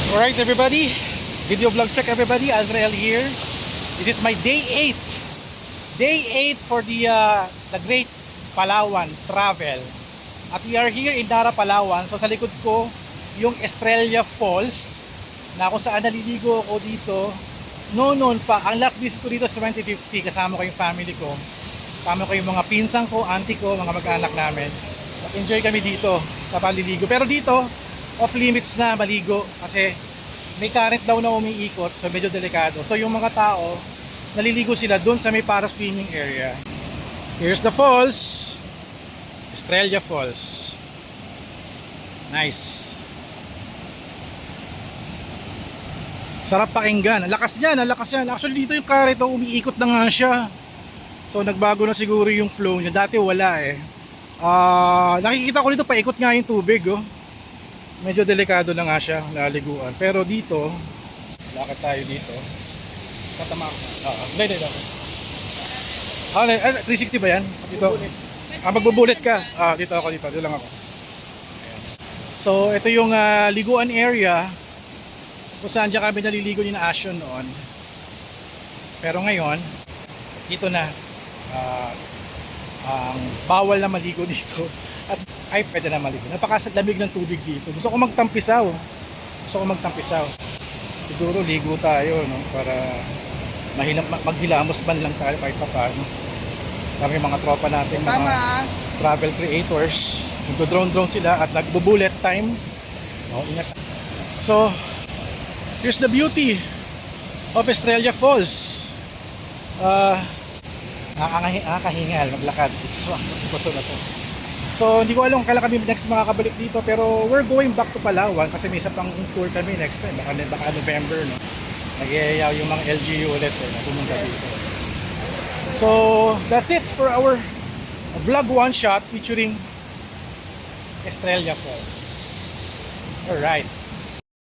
Alright everybody, video vlog check everybody, Azrael here. This is my day 8. Day 8 for the Great Palawan Travel. At we are here in Dara, Palawan. So sa likod ko, yung Estrella Falls, na kung saan naliligo ako dito. Noon pa, ang last visit ko dito sa 2050, kasama ko yung family ko. Kasama ko yung mga pinsan ko, auntie ko, mga mag-anak namin. Enjoy kami dito sa paliligo. Pero dito, off limits na maligo kasi may current daw na umiikot, so medyo delikado. So yung mga tao, naliligo sila dun sa may para swimming area. Here's the falls, Estrella Falls. Nice. Sarap pakinggan. Ang lakas niyan, ang lakas niyan. Actually dito yung current, umiikot na nga siya. So nagbago na siguro yung flow niya. Dati wala eh. Nakikita ko dito paikot nga yung tubig oh. Medyo delikado na nga siya laliguan. Pero dito, lakad tayo dito. Katama ko. Hindi. 360 ba yan? Dito. Magbubulit ka. Dito ako dito. Dito lang ako. Ayan. So, ito yung liguan area kung saan dyan kami naliligo ni na Asyon noon. Pero ngayon, dito na. Bawal na maligo dito. At ay pwede na maligo. Napakalamig ng tubig dito. Gusto ko magtampisaw. Siguro ligo tayo no para maghilamos man lang tayo kahit paano. Kami mga tropa natin, mga travel creators, nagdo-drone sila at nagbo-bullet time. Ingat. So, here's the beauty of Estrella Falls. Nakakahingal maglakad. Ito na to. So hindi ko alam kailan kami next makakabalik dito, pero we're going back to Palawan kasi may isa pang tour kami next time, baka November no. Nagyayaw yung mga LGU ulit na pumunta dito. So that's it for our vlog one shot featuring Estrella Falls. Alright.